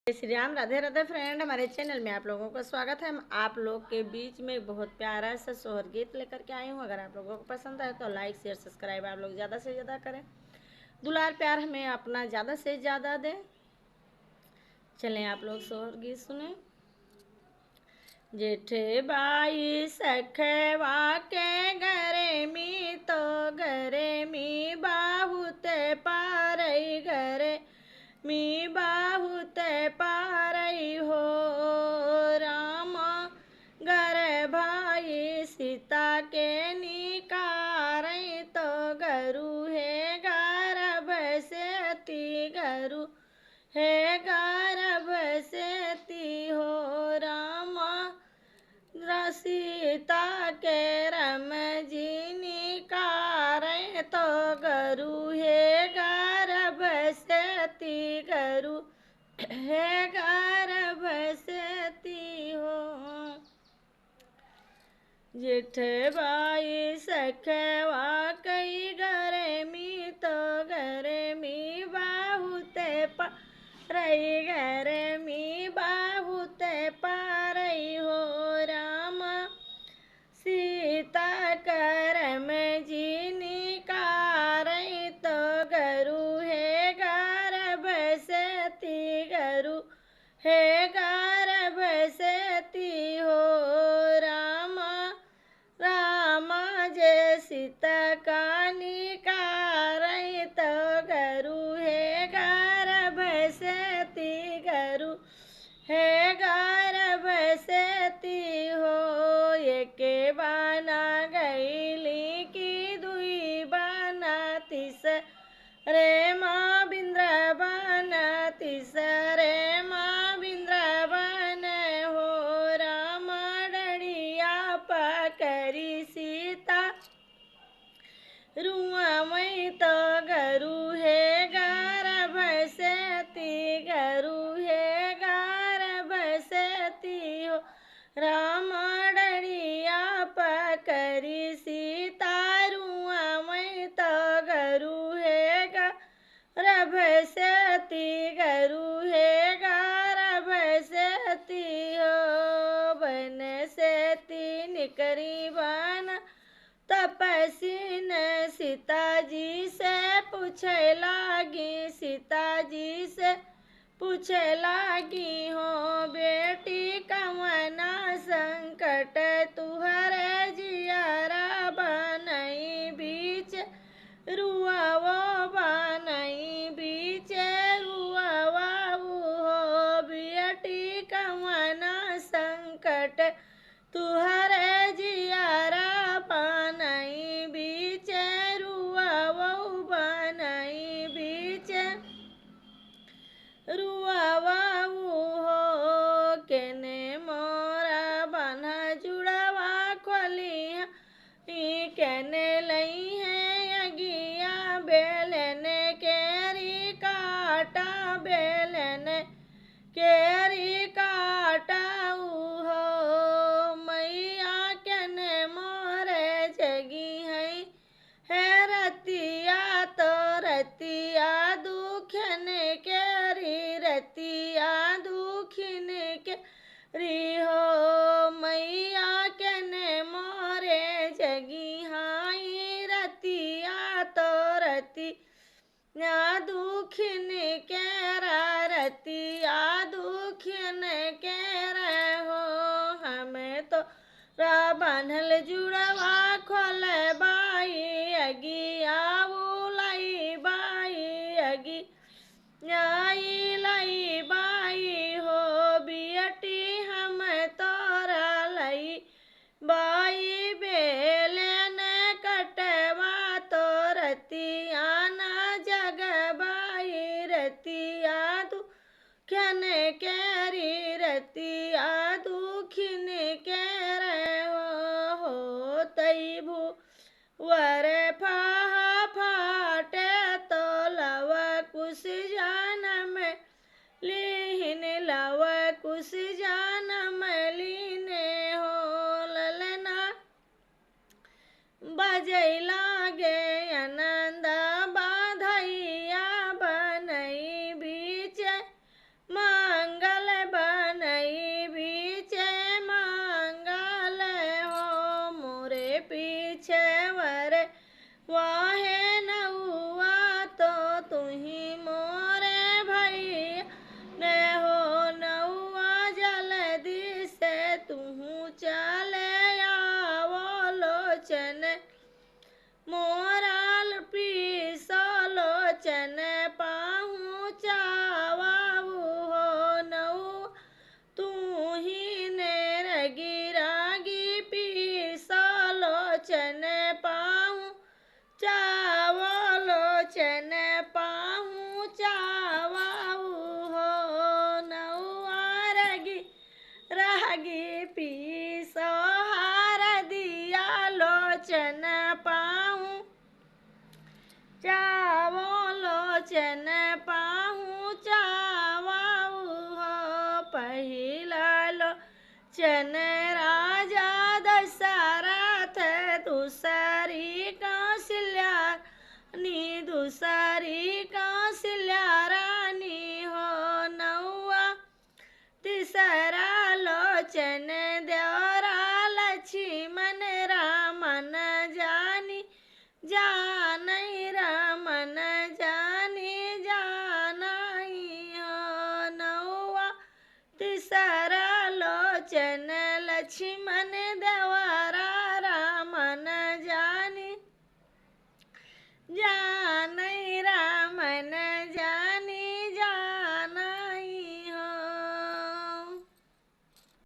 जय श्री राम, राधे राधे फ्रेंड। हमारे चैनल में आप लोगों का स्वागत है। हम आप लोग के बीच में बहुत प्यारा सा सोहर गीत लेकर के आई हूँ। अगर आप लोगों को पसंद है तो लाइक शेयर सब्सक्राइब आप लोग ज़्यादा से ज़्यादा करें। दुलार प्यार हमें अपना ज़्यादा से ज़्यादा दें। चलें आप लोग सोहर गीत सुने। जेठे बाई सखवा के घरे मी तो घरे मी बहुत पारई घरे मी बहुत पारई हो रामा घर भाई सीता के निकारई तो गरु है गर्भ से ती गरु है गर्भ से ती हो रामा सीता के रम जी निकारई तो गरु है गर्भ से ती गरु है गर्भ से ती हो। जेठ बाई सखवा कई घरे मी तो घरे मी बहुत पारई घरे मी बहुत पारई हो रामा सीता करम जी निकारई तो गरु है गर्भ से ती गरु है गर्भ से ती हो रामा रामा जय सीता का निकारई तो गरु है गर्भ से ती गरु है गर्भ से ती हो। एके बाना गईली की दुई बाना तीस रे माँ बिंद्र बाना तीस रे माँ बिंद्र बान हो रामा डड़िया पकरी सीता रुआ मई तो गरु है गर्भ से ती गरु है गर्भ से ती हो रामा डड़िया पकरी सीता रुआ मई तो गरु है गर्भ से ती गरु है गर्भ से ती हो। बन से ती निकरी बन तपसीन सीता जी से पूछे लागी सीता जी से पूछे लागी हो बेटी कमना संकट तुहरे जियारा बनई बीच रुआ वो बनई बीच रुआ वाऊ हो बेटी कमना संकट तुहरे जियारा बनई बीच रुआ वो बनई बीच रुआ वाऊ हो केने मोरा बना जुड़वा खोलिया केने लई है अगिया बेलने केरी काटा बेलने केरी काटा हो मैया केने मोरे जगी है रतिया तो रतिया दुखन केरी रतिया दुखिन के री हो मैया केने मोरे जगी हाई रतिया तो रतिया दुखिन के रतिया दुखिन के हो हमें तो बान्हल जुड़वा खोल बाई अगिया लाई बाई अगी आई लाई बाई हो बियटी हम तोरा लई बाई बेलन कटवा तो रतिया ना जग बाई रतिया दुखन केरी रतिया दुखिन के हो तई भू वर फाहा फाटे तो लव कुछ जानम लीन लव कुछ जानम लीने हो ललना बजैला गे आनंद बाधैया बनई बीच मांग चन राजा दशरथ दूसरी कौशल्या नी दूसरी कौशल्या रानी हो नौआ तीसरा लोचन देवरा लक्ष्मण रामन जानी जा